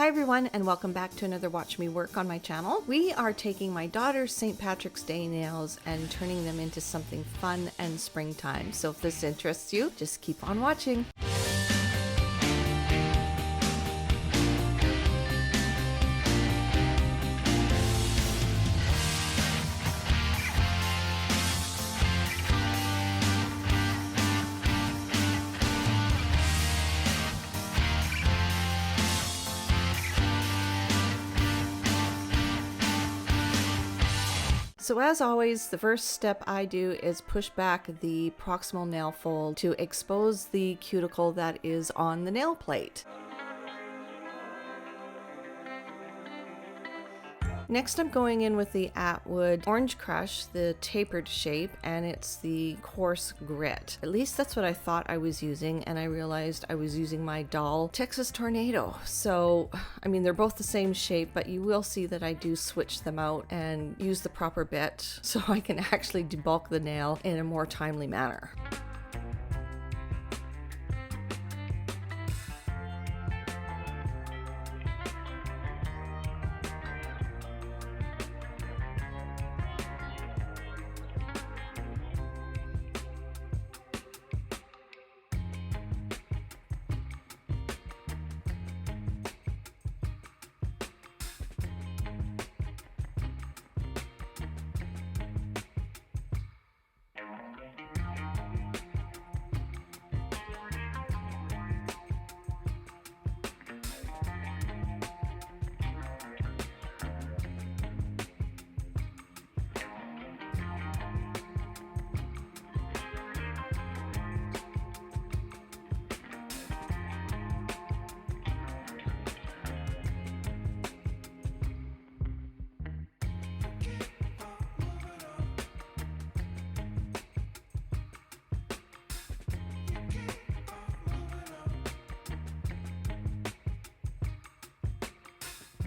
Hi everyone, and welcome back to another Watch Me Work on my channel. We are taking my daughter's St. Patrick's Day nails and turning them into something fun and springtime. So if this interests you, just keep on watching. So as always, the first step I do is push back the proximal nail fold to expose the cuticle that is on the nail plate. Next, I'm going in with the Atwood Orange Crush, the tapered shape, and it's the coarse grit. At least that's what I thought I was using, and I realized I was using my doll Texas Tornado. So, I mean, they're both the same shape, but you will see that I do switch them out and use the proper bit so I can actually debulk the nail in a more timely manner.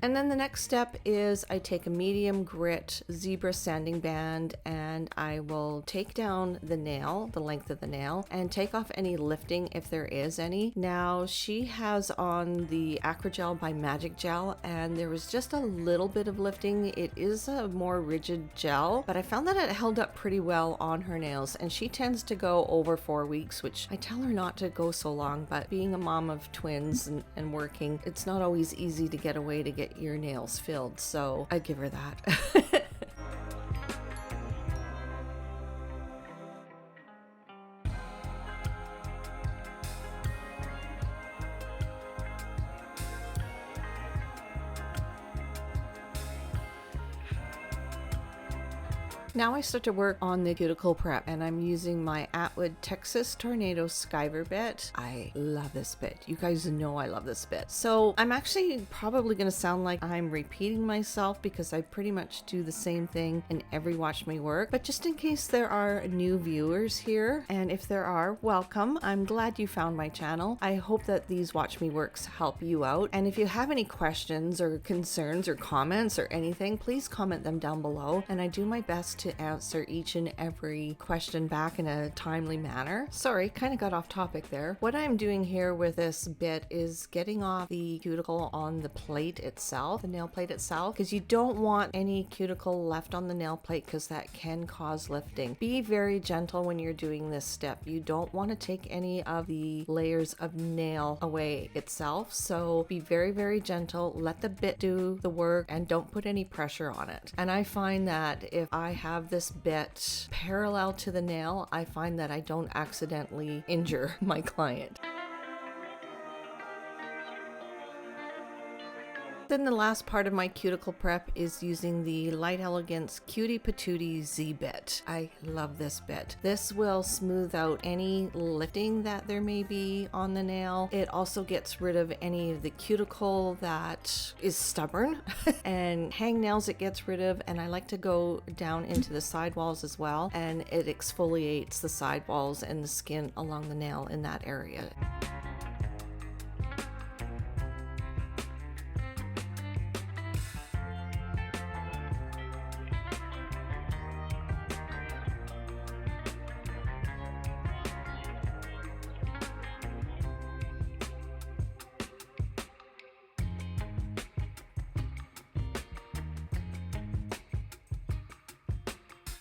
And then the next step is I take a medium grit zebra sanding band and I will take down the nail, the length of the nail, and take off any lifting if there is any. Now she has on the Acrygel by Magic Gel and there was just a little bit of lifting. It is a more rigid gel, but I found that it held up pretty well on her nails, and she tends to go over 4 weeks, which I tell her not to go so long, but being a mom of twins and working, it's not always easy to get away to get your nails filled, so I give her that. Now I start to work on the cuticle prep, and I'm using my Atwood Texas Tornado Skiver bit. I love this bit. You guys know I love this bit. So I'm actually probably going to sound like I'm repeating myself because I pretty much do the same thing in every Watch Me Work. But just in case there are new viewers here, and if there are, welcome. I'm glad you found my channel. I hope that these Watch Me Works help you out. And if you have any questions or concerns or comments or anything, please comment them down below, and I do my best to answer each and every question back in a timely manner. Sorry, kind of got off topic there. What I'm doing here with this bit is getting off the cuticle on the plate itself, the nail plate itself, because you don't want any cuticle left on the nail plate because that can cause lifting. Be very gentle when you're doing this step. You don't want to take any of the layers of nail away itself, so be very, very gentle. Let the bit do the work and don't put any pressure on it. And I find that if I have this bit parallel to the nail, I find that I don't accidentally injure my client. Then the last part of my cuticle prep is using the Light Elegance Cutie Patootie Z bit. I love this bit. This will smooth out any lifting that there may be on the nail. It also gets rid of any of the cuticle that is stubborn and hangnails it gets rid of, and I like to go down into the sidewalls as well, and it exfoliates the sidewalls and the skin along the nail in that area.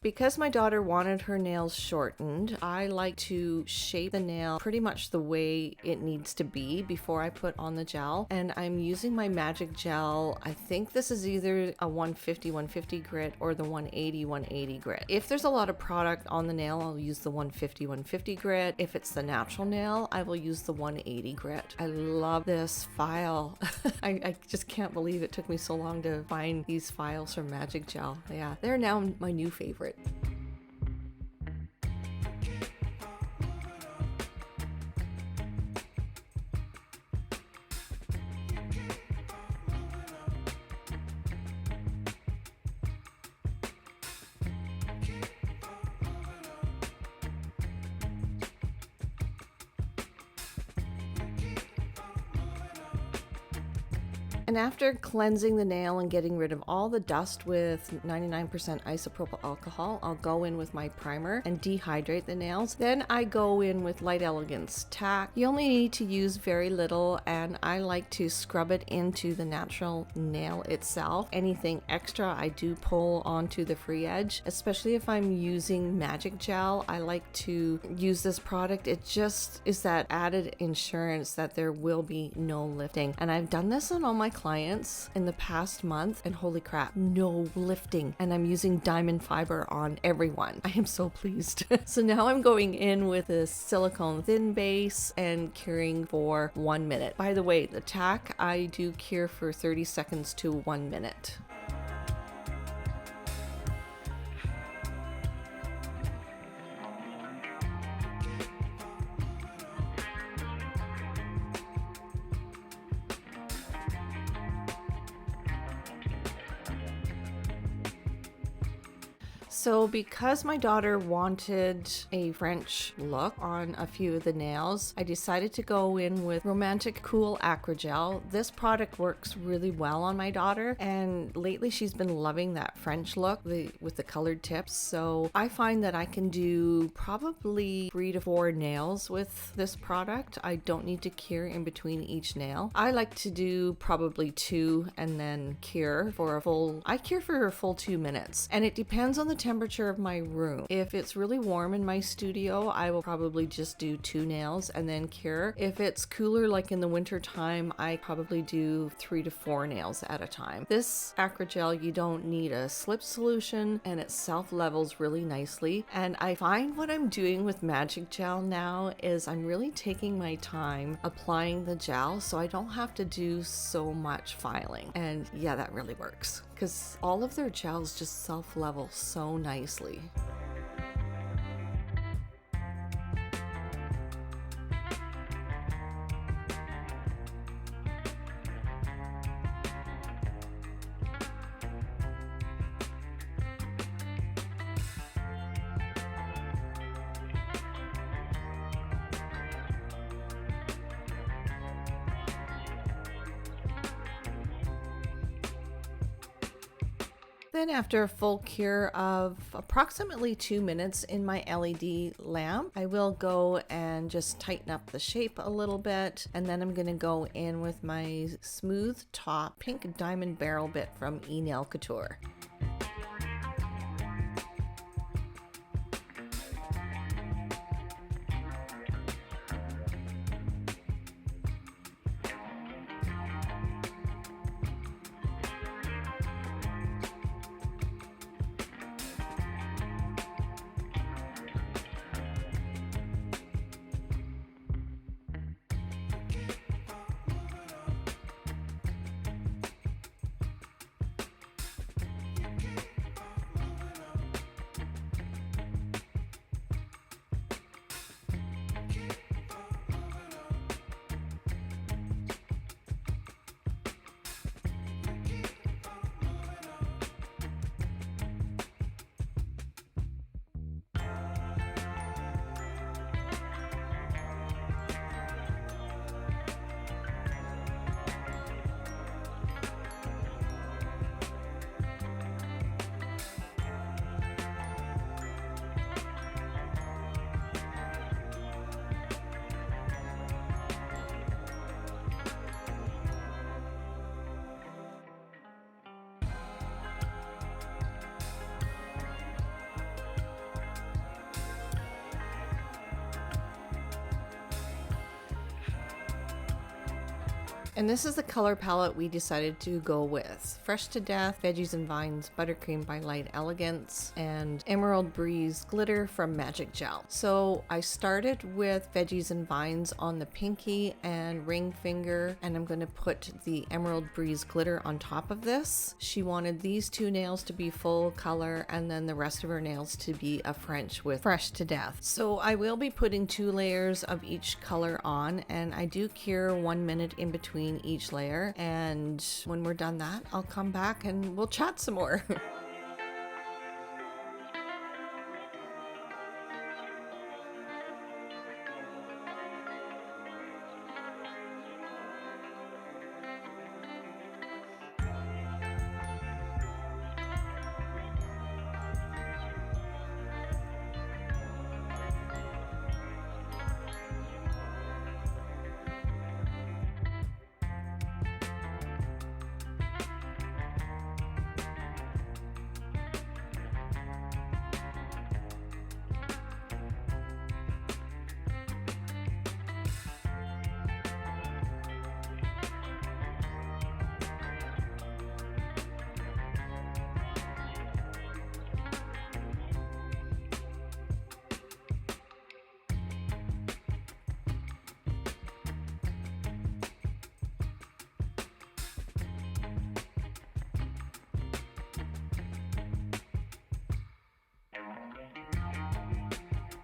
Because my daughter wanted her nails shortened, I like to shape the nail pretty much the way it needs to be before I put on the gel. And I'm using my magic gel. I think this is either a 150 grit or the 180 grit. If there's a lot of product on the nail, I'll use the 150 grit. If it's the natural nail, I will use the 180 grit. I love this file. I just can't believe it took me so long to find these files from Magic Gel. Yeah, they're now my new favorite. And after cleansing the nail and getting rid of all the dust with 99% isopropyl alcohol, I'll go in with my primer and dehydrate the nails. Then I go in with light Elegnce Tack. You only need to use very little, and I like to scrub it into the natural nail itself. Anything extra I do pull onto the free edge, especially if I'm using Magic Gel. I like to use this product. It just is that added insurance that there will be no lifting. And I've done this on all my clients in the past month, and holy crap, no lifting. And I'm using diamond fiber on everyone. I am so pleased. So now I'm going in with a silicone thin base and curing for 1 minute. By the way, the Tack I do cure for 30 seconds to 1 minute. So because my daughter wanted a French look on a few of the nails, I decided to go in with Romantic Cool Acrygel. This product works really well on my daughter, and lately she's been loving that French look with the colored tips. So I find that I can do probably 3 to 4 nails with this product. I don't need to cure in between each nail. I like to do probably 2 and then cure for I cure for a full 2 minutes, and it depends on the temperature of my room. If it's really warm in my studio, I will probably just do 2 nails and then cure. If it's cooler, like in the winter time, I probably do 3 to 4 nails at a time. This Acrygel, you don't need a slip solution, and it self-levels really nicely. And I find what I'm doing with Magic Gel now is I'm really taking my time applying the gel, so I don't have to do so much filing. And yeah, that really works, because all of their gels just self-level so nicely. Then after a full cure of approximately 2 minutes in my LED lamp, I will go and just tighten up the shape a little bit. And then I'm going to go in with my smooth top pink diamond barrel bit from Nail Couture. And this is the color palette we decided to go with. Fresh to Death, Veggies and Vines, Buttercream by Light Elegance, and Emerald Breeze Glitter from Magic Gel. So I started with Veggies and Vines on the pinky and ring finger, and I'm going to put the Emerald Breeze Glitter on top of this. She wanted these two nails to be full color and then the rest of her nails to be a French with Fresh to Death. So I will be putting 2 layers of each color on, and I do cure 1 minute in between each layer, and when we're done that, I'll come back and we'll chat some more.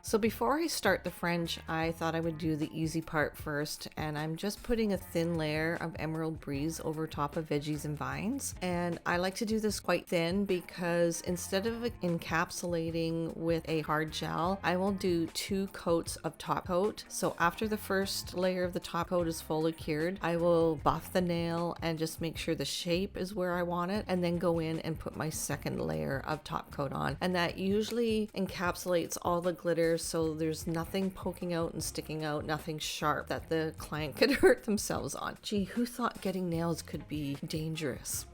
So before I start the French, I thought I would do the easy part first, and I'm just putting a thin layer of Emerald Breeze over top of Veggies and Vines. And I like to do this quite thin because instead of encapsulating with a hard gel, I will do 2 coats of top coat. So after the first layer of the top coat is fully cured, I will buff the nail and just make sure the shape is where I want it, and then go in and put my second layer of top coat on. And that usually encapsulates all the glitter, so there's nothing poking out and sticking out, nothing sharp that the client could hurt themselves on. Gee, who thought getting nails could be dangerous?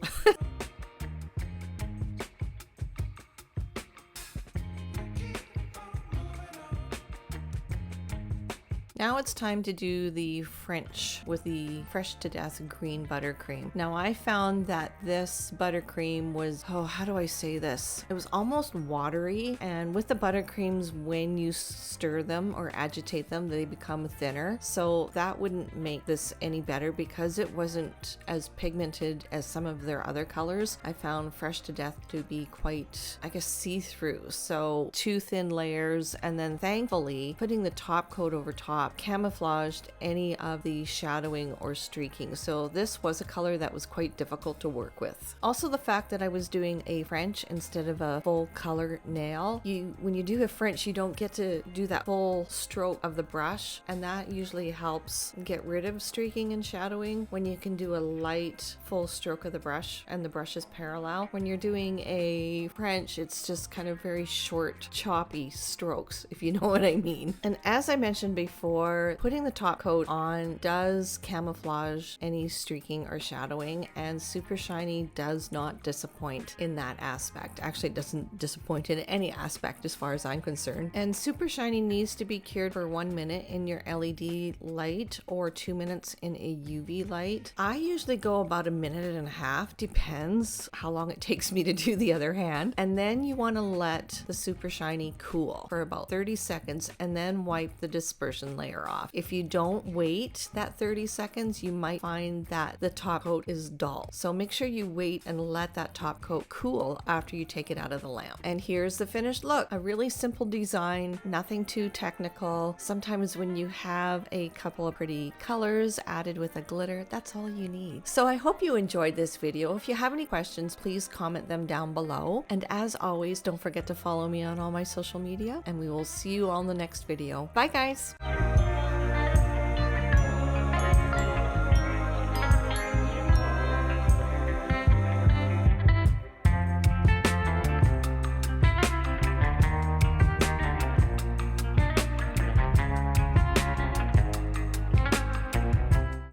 Now it's time to do the French with the Fresh to Death green buttercream. Now I found that this buttercream was, oh, how do I say this? It was almost watery, and with the buttercreams, when you stir them or agitate them, they become thinner. So that wouldn't make this any better because it wasn't as pigmented as some of their other colors. I found Fresh to Death to be quite, I guess, see-through. So 2 thin layers, and then thankfully putting the top coat over top camouflaged any of the shadowing or streaking. So this was a color that was quite difficult to work with. Also, the fact that I was doing a French instead of a full color nail, when you do a French, you don't get to do that full stroke of the brush, and that usually helps get rid of streaking and shadowing when you can do a light full stroke of the brush and the brush is parallel. When you're doing a French, it's just kind of very short, choppy strokes, if you know what I mean. And as I mentioned before, putting the top coat on does camouflage any streaking or shadowing, and Super Shiny does not disappoint in that aspect. Actually, it doesn't disappoint in any aspect as far as I'm concerned. And Super Shiny needs to be cured for 1 minute in your LED light or 2 minutes in a UV light. I usually go about 1.5 minutes, depends how long it takes me to do the other hand. And then you want to let the Super Shiny cool for about 30 seconds and then wipe the dispersion layer off. If you don't wait that 30 seconds, you might find that the top coat is dull. So make sure you wait and let that top coat cool after you take it out of the lamp. And here's the finished look. A really simple design, nothing too technical. Sometimes when you have a couple of pretty colors added with a glitter, that's all you need. So I hope you enjoyed this video. If you have any questions, please comment them down below. And as always, don't forget to follow me on all my social media, and we will see you all in the next video. Bye guys!